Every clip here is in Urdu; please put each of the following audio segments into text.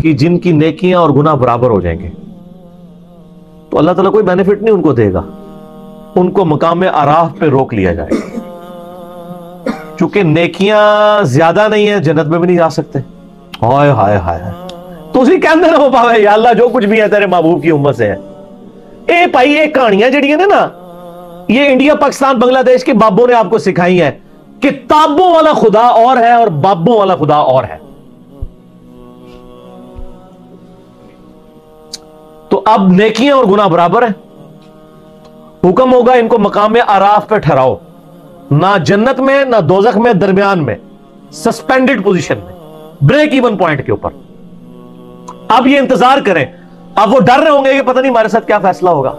کہ جن کی نیکیاں اور گناہ برابر ہو جائیں گے تو اللہ تعالیٰ کوئی بینیفٹ نہیں ان کو دے گا، ان کو مقام اعراف پہ روک لیا جائے گا، چونکہ نیکیاں زیادہ نہیں ہیں جنت میں بھی نہیں جا سکتے۔ ہائے ہائے ہائے، تو اسی کے اندر ہو پاوے یا اللہ جو کچھ بھی ہے تیرے محبوب کی امت سے ہے۔ اے بھائی یہ کہانیاں جڑی ہیں نا، یہ انڈیا پاکستان بنگلہ دیش کے بابوں نے آپ کو سکھائی ہیں۔ کتابوں والا خدا اور ہے اور بابوں والا خدا اور ہے۔ تو اب نیکیاں اور گناہ برابر ہیں، حکم ہوگا ان کو مقام اعراف پہ ٹھہراؤ، نہ جنت میں نہ دوزخ میں، درمیان میں، سسپینڈڈ پوزیشن میں، بریک ایون پوائنٹ کے اوپر۔ اب یہ انتظار کریں، اب وہ ڈر رہے ہوں گے کہ پتہ نہیں ہمارے ساتھ کیا فیصلہ ہوگا۔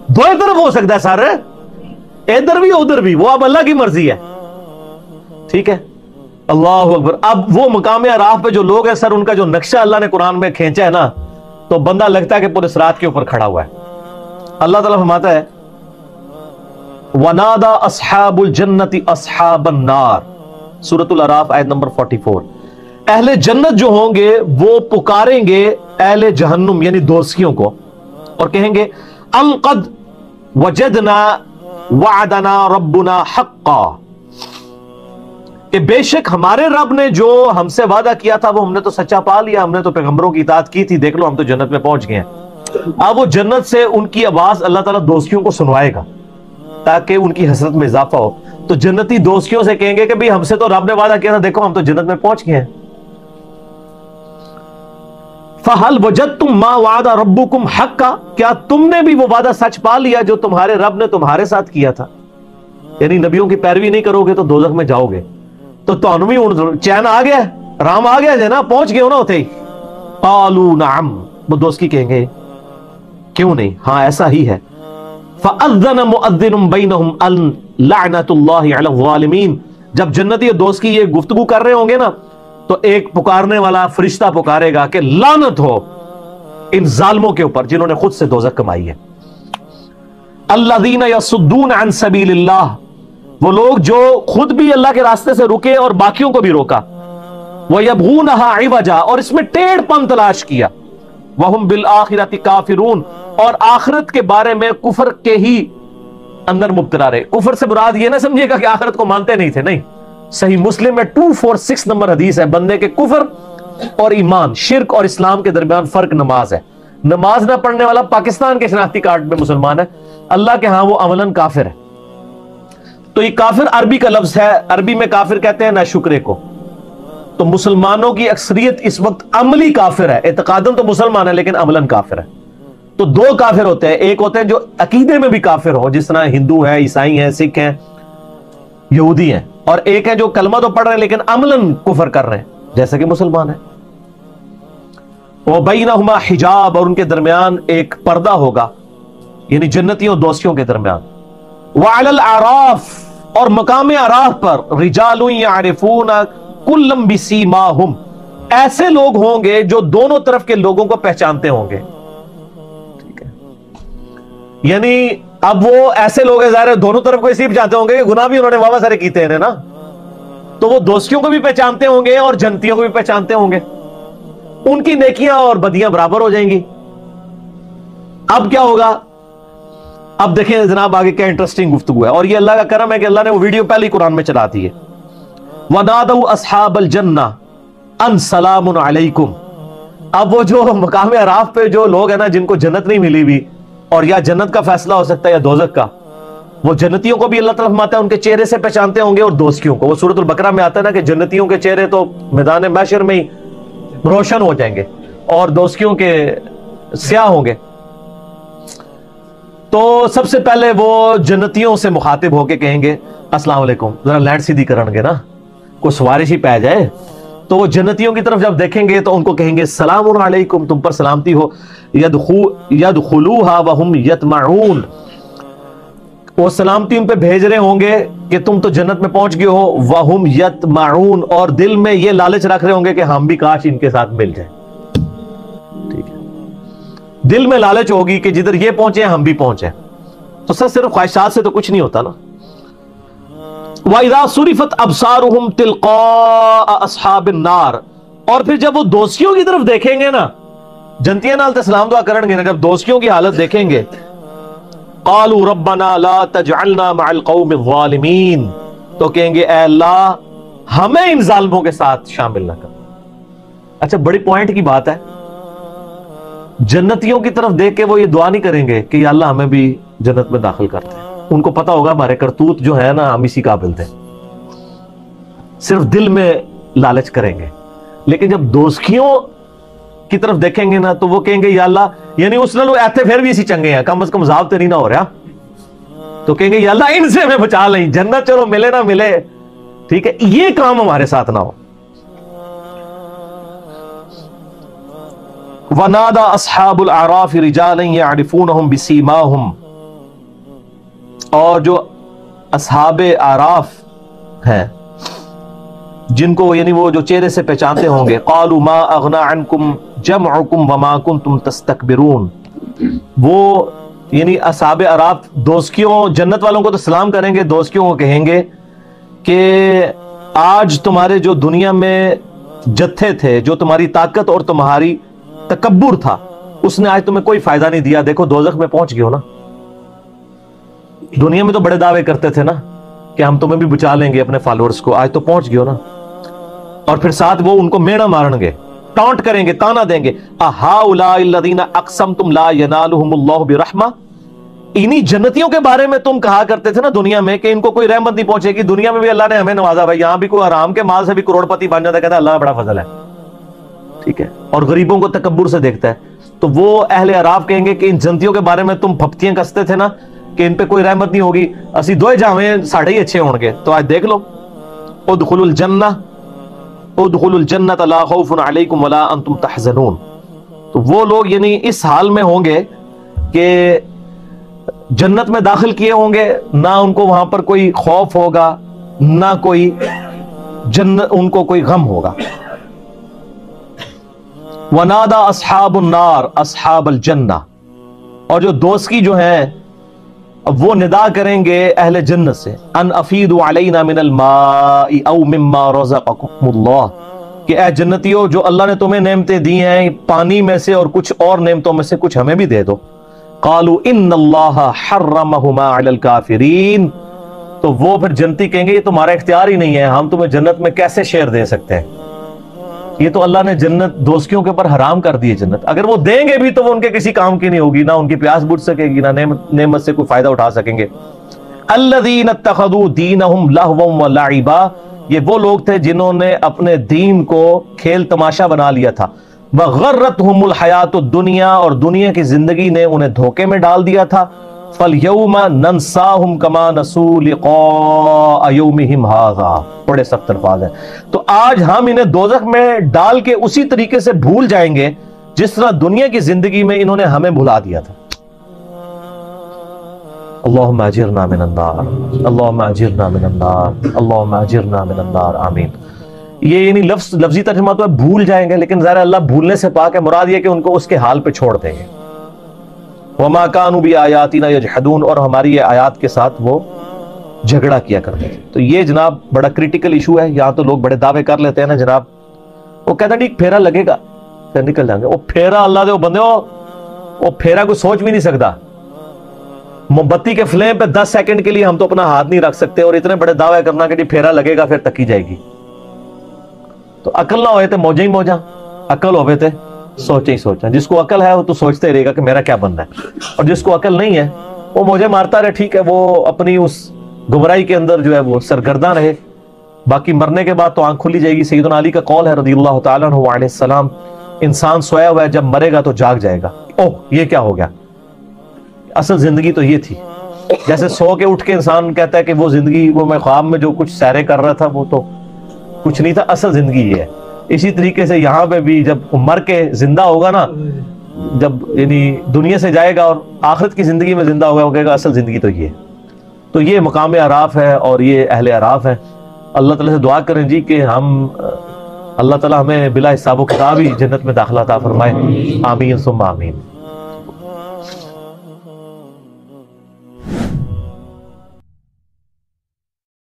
دو طرف ہو سکتا ہے سارے، ادھر بھی ادھر بھی، وہ اب اللہ کی مرضی ہے، ٹھیک ہے۔ اللہ اکبر۔ اب وہ مقام اعراف پہ جو لوگ ہیں، سر ان کا جو نقشہ اللہ نے قرآن میں کھینچا ہے نا، تو بندہ لگتا ہے کہ پورے صراط کے اوپر کھڑا ہوا ہے۔ اللہ تعالیٰ فرماتا ہے وَنَادَى أَصْحَابُ الْجَنَّةِ أَصْحَابَ النَّارِ، سورۃ الاعراف آیت نمبر 44۔ اہل جنت جو ہوں گے وہ پکاریں گے اہل جہنم یعنی دوزخیوں کو، اور کہیں گے ان قد وجدنا وعدنا ربنا حقا، کہ بے شک ہمارے رب نے جو ہم سے وعدہ کیا تھا وہ ہم نے تو سچا پا لیا، ہم نے تو پیغمبروں کی اطاعت کی تھی، دیکھ لو ہم تو جنت میں پہنچ گئے ہیں۔ اب وہ جنت سے ان کی آواز اللہ تعالیٰ دوزخیوں کو سنوائے گا تاکہ ان کی حسرت میں اضافہ ہو۔ تو جنتی دوزخیوں سے کہیں گے کہ بھئی ہم سے تو رب نے وعدہ کیا تھا، دیکھو ہم تو جنت میں پہنچ گئے ہیں۔ فَهَلْ وَجَدْتُمْ مَا وَعَدَ رَبُّكُمْ حَقًّا، کیا تم نے بھی وہ وعدہ سچ پا لیا جو تمہارے رب نے تمہارے ساتھ کیا تھا؟ یعنی نبیوں کی پیروی نہیں کرو گے تو دوزخ میں جاؤ گے۔ تو تانوں بھی چین آ گیا، رام آ گیا جنا، پہنچ گئے ہو نا ہوتے ہی۔ قالوا نعم، وہ دوزخی کہیں گے کیوں نہیں، ہاں ایسا ہی ہے۔ فَأَذَّنَ مُؤَذِّنٌ بَيْنَهُمْ أَن لَعْنَةُ اللَّهِ عَلَى الظَّالِمِينَ، جب جنتی اور دوزخی یہ گفتگو کر رہے ہوں گے نا، تو ایک پکارنے والا فرشتہ پکارے گا کہ لعنت ہو ان ظالموں کے اوپر جنہوں نے خود سے دوزخ کمائی ہے۔ الَّذِينَ يَصُدُّونَ عَن سَبِيلِ اللَّهِ، وہ لوگ جو خود بھی اللہ کے راستے سے رکے اور باقیوں کو بھی روکا۔ وَيَبْغُونَهَا عِوَجًا، اور اس میں ٹیڑھ پن تلاش کیا۔ وَهُمْ بِالْآخِرَةِ كَافِرُونَ، اور آخرت کے بارے میں کفر کے ہی اندر مبتلا رہے۔ کفر سے مراد یہ نہ سمجھے گا کہ آخرت کو مانتے نہیں تھے، نہیں۔ صحیح مسلم میں 246 نمبر حدیث ہے، بندے کے کفر اور ایمان، شرک اور اسلام کے درمیان فرق نماز ہے۔ نماز نہ پڑھنے والا پاکستان کے شناختی کارڈ میں مسلمان ہے، اللہ کے ہاں وہ عملاً کافر ہے۔ تو یہ کافر عربی کا لفظ ہے، عربی میں کافر کہتے ہیں ناشکرے کو۔ تو مسلمانوں کی اکثریت اس وقت عملی کافر ہے، اعتقاداً تو مسلمان ہے لیکن عملاً کافر ہے۔ تو دو کافر ہوتے ہیں، ایک ہوتے ہیں جو عقیدے میں بھی کافر ہو، جس طرح ہندو ہیں، عیسائی ہیں، سکھ ہیں، یہودی ہیں، اور ایک ہے جو کلمہ تو پڑھ رہے ہیں لیکن عملاً کفر کر رہے ہیں جیسا کہ مسلمان ہیں۔ وَبَيْنَهُمَا حِجَاب، اور ان کے درمیان ایک پردہ ہوگا، یعنی جنتیوں دوستیوں کے درمیان۔ وَعَلَى الْأَعْرَافِ، اور مقام اعراف پر رِجَالٌ يَعْرِفُونَ كُلًّا بِسِيمَاهُمْ، ایسے لوگ ہوں گے جو دونوں طرف کے لوگوں کو پہچانتے ہوں گے، ٹھیک ہے۔ یعنی اب وہ ایسے لوگ ہیں، ظاہر ہے دونوں طرف کو اسی پہچانتے ہوں گے کہ گناہ بھی انہوں نے واہ سارے کیتے ہیں نا، تو وہ دوستیوں کو بھی پہچانتے ہوں گے اور جنتیوں کو بھی پہچانتے ہوں گے، ان کی نیکیاں اور بدیاں برابر ہو جائیں گی۔ اب کیا ہوگا؟ اب دیکھیں جناب آگے کیا انٹرسٹنگ گفتگو ہے، اور یہ اللہ کا کرم ہے کہ اللہ نے وہ ویڈیو پہلے ہی قرآن میں چلا دی ہے۔ وَنَادَوْا أَصْحَابَ الْجَنَّةِ أَن سَلَامٌ عَلَيْكُمْ، اب وہ جو مقام اعراف پہ جو لوگ ہیں نا جن کو جنت نہیں ملی بھی، اور یا جنت کا فیصلہ ہو سکتا ہے یا دوزخ کا، وہ جنتیوں کو بھی اللہ تعالیٰ فرماتا ہے ان کے چہرے سے پہچانتے ہوں گے، اور دوزخیوں کو۔ وہ سورۃ البقرہ میں آتا ہے نا کہ جنتیوں کے چہرے تو میدان محشر میں ہی روشن ہو جائیں گے اور دوزخیوں کے سیاہ ہوں گے۔ تو سب سے پہلے وہ جنتیوں سے مخاطب ہو کے کہیں گے السلام علیکم، ذرا لینڈ سیدھی کرن گے نا، کوئی سوارش ہی پہ جائے۔ تو وہ جنتیوں کی طرف جب دیکھیں گے تو ان کو کہیں گے السلام علیکم، تم پر سلامتی ہو، یدخلوها وهم یطمعون، وہ سلامتی ان پہ بھیج رہے ہوں گے کہ تم تو جنت میں پہنچ گئے ہو، وهم یطمعون، اور دل میں یہ لالچ رکھ رہے ہوں گے کہ ہم بھی کاش ان کے ساتھ مل جائیں، ٹھیک ہے۔ دل میں لالچ ہوگی کہ جدھر یہ پہنچے ہم بھی پہنچے۔ تو سر صرف خواہشات سے تو کچھ نہیں ہوتا نا۔ وَإِذَا صُرِفَتْ أَبْصَارُهُمْ تِلْقَاءَ أَصْحَابِ النَّارِ، اور پھر جب وہ دوستیوں کی طرف دیکھیں گے نا، جنتیاں نال تے سلام دعا کرن گے نا، جب دوستیوں کی حالت دیکھیں گے، قَالُوا رَبَّنَا لَا تَجْعَلْنَا مَعَ الْقَوْمِ الظَّالِمِينَ، تو کہیں گے اے اللہ ہمیں ان ظالموں کے ساتھ شامل نہ کر۔ اچھا بڑی پوائنٹ کی بات ہے، جنتیوں کی طرف دیکھ کے وہ یہ دعا نہیں کریں گے کہ یا اللہ ہمیں بھی جنت میں داخل کرتے ہیں، ان کو پتا ہوگا ہمارے کرتوت جو ہے نا ہم اسی قابل تھے، صرف دل میں لالچ کریں گے۔ لیکن جب دوستیوں کی طرف دیکھیں گے نا تو وہ کہیں گے یا اللہ، یعنی اس نے لوگ ایتھے پھر بھی اسی چنگے ہیں، کم از کم عذاب تو نہیں نہ ہو رہا، تو کہیں گے یا اللہ ان سے ہمیں بچا لیں، جنت چلو ملے نہ ملے ٹھیک ہے، یہ کام ہمارے ساتھ نہ ہو۔ وَنَادَى أَصْحَابُ الْأَعْرَافِ رِجَالًا يَعْرِفُونَهُمْ بِسِيمَاهُمْ، اور جو اصحاب اعراف ہیں جن کو یعنی وہ جو چہرے سے پہچانتے ہوں گے، قَالُوا مَا أَغْنَى عَنْكُمْ جَمْعُكُمْ وَمَا كُنْتُمْ تَسْتَكْبِرُونَ، وہ یعنی اصحاب اعراف دوستیوں جنت والوں کو تو سلام کریں گے، دوستیوں کو کہیں گے کہ آج تمہارے جو دنیا میں جتھے تھے، جو تمہاری طاقت اور تمہاری تکبر تھا، اس نے آج تمہیں کوئی فائدہ نہیں دیا، دیکھو دوزخ میں پہنچ گئے ہو نا۔ دنیا میں تو بڑے دعوے کرتے تھے نا کہ ہم تمہیں بھی بچا لیں گے اپنے فالورز کو، آج تو پہنچ گئے ہو نا۔ اور پھر ساتھ وہ ان کو میڑا مارن گے، ٹانٹ کریں گے، تانا دیں گے، اَهَٰؤُلَاءِ الَّذِينَ أَقْسَمْتُمْ لَا يَنَالُهُمُ اللَّهُ بِرَحْمَةٍ، انہی جنتیوں کے بارے میں تم کہا کرتے تھے نا دنیا میں کہ ان کو کوئی رحمت نہیں پہنچے گی، دنیا میں بھی اللہ نے ہمیں نوازا، بھائی یہاں بھی کوئی حرام کے مال سے بھی کروڑ پتی بن جاتا ہے، کہتا ہے اللہ بڑا فضل ہے ٹھیک ہے، اور غریبوں کو تکبر سے دیکھتا ہے۔ تو وہ اہل اعراف کہیں گے کہ ان جنتیوں کے بارے میں تم پھپتیاں کستے تھے نا کہ ان پہ کوئی رحمت نہیں ہوگی، اسی دوئے جاویں ساڑھے ہی اچھے ہوں گے، تو آج دیکھ لو، ادخلوا الجنہ لا خوف علیکم ولا انتم تحزنون۔ تو وہ لوگ یعنی اس حال میں ہوں گے کہ جنت میں داخل کیے ہوں گے، نہ ان کو وہاں پر کوئی خوف ہوگا، نہ کوئی ان کو کوئی غم ہوگا۔ وَنَادَى أَصْحَابُ النَّارِ أَصْحَابَ الْجَنَّةِ، اور جو دوست کی جو ہیں وہ ندا کریں گے اہل جنت سے، ان افیدوا علینا من الماء او مما رزقکم اللہ، کہ اے جنتیوں جو اللہ نے تمہیں نعمتیں دی ہیں پانی میں سے اور کچھ اور نعمتوں میں سے کچھ ہمیں بھی دے دو۔ قالوا ان اللہ حرمہما علی الکافرین، تو وہ پھر جنتی کہیں گے یہ تمہارا اختیار ہی نہیں ہے، ہم تمہیں جنت میں کیسے شیئر دے سکتے ہیں، یہ تو اللہ نے جنت دوستیوں کے اوپر حرام کر دی ہے جنت، اگر وہ دیں گے بھی تو وہ ان کے کسی کام کی نہیں ہوگی، نہ ان کی پیاس بجھ سکے گی، نہ نعمت سے کوئی فائدہ اٹھا سکیں گے۔ الذین اتخذوا دینہم لہوا ولعبا، یہ وہ لوگ تھے جنہوں نے اپنے دین کو کھیل تماشا بنا لیا تھا، وغرتہم الحیات الدنیا، اور دنیا کی زندگی نے انہیں دھوکے میں ڈال دیا تھا۔ فَالْيَوْمَ نَنْسَاهُمْ كَمَا نَسُوا لِقَاءَ يَوْمِهِمْ هَٰذَا، بڑے سخت الفاظ ہیں، تو آج ہم انہیں دوزخ میں ڈال کے اسی طریقے سے بھول جائیں گے جس طرح دنیا کی زندگی میں انہوں نے ہمیں بھلا دیا تھا۔ اللہم اجرنا من النار، اللہم اجرنا من النار، اللہم اجرنا من النار، آمین۔ یہ یعنی لفظی ترجمہ تو ہے بھول جائیں گے، لیکن ظاہر اللہ بھولنے سے پاک ہے، مراد یہ کہ ان کو اس کے حال پہ چھوڑ دیں گے۔ وَمَا كَانُوا بِآيَاتِنَا يَجْحَدُونَ، اور ہماری یہ آیات کے ساتھ وہ جھگڑا کیا کرتے تھے۔ تو یہ جناب بڑا کریٹیکل ایشو ہے، یہاں تو لوگ بڑے دعوے کر لیتے ہیں نا جناب، وہ کہتا ہے ٹھیک پھیرا لگے گا پھر نکل جائیں گے، وہ پھیرا اللہ دے وہ بندے وہ پھیرا کوئی سوچ بھی نہیں سکتا، موم بتی کے فلیم پہ 10 سیکنڈ کے لیے ہم تو اپنا ہاتھ نہیں رکھ سکتے، اور اتنے بڑے دعوے کرنا کہ ٹھیک پھیرا لگے گا پھر تکی جائے گی۔ تو عقل نہ ہوئے تھے موجہ ہی موجہ، عقل ہوئے تھے سوچے ہی سوچا، جس کو عقل ہے وہ تو سوچتے رہے گا کہ میرا کیا بننا ہے، اور جس کو عقل نہیں ہے وہ موجے مارتا رہے، ٹھیک ہے وہ اپنی اس گمراہی کے اندر جو ہے وہ سرگرداں رہے، باقی مرنے کے بعد تو آنکھ کھلی جائے گی۔ سیدنا علی کا قول ہے رضی اللہ تعالیٰ عنہ علیہ السلام، انسان سویا ہوا ہے جب مرے گا تو جاگ جائے گا، اوہ یہ کیا ہو گیا، اصل زندگی تو یہ تھی۔ جیسے سو کے اٹھ کے انسان کہتا ہے کہ وہ زندگی وہ میں خواب میں جو کچھ سیرے کر رہا تھا وہ تو کچھ نہیں تھا، اصل زندگی یہ ہے۔ اسی طریقے سے یہاں پہ بھی جب مر کے زندہ ہوگا نا، جب یعنی دنیا سے جائے گا اور آخرت کی زندگی میں زندہ ہوگا، وہ کہے گا اصل زندگی تو یہ ہے۔ تو یہ مقام اعراف ہے اور یہ اہل اعراف ہے۔ اللہ تعالیٰ سے دعا کریں جی کہ ہم اللہ تعالیٰ ہمیں بلا حساب و کتاب ہی جنت میں داخلہ عطا فرمائے، آمین ثم آمین۔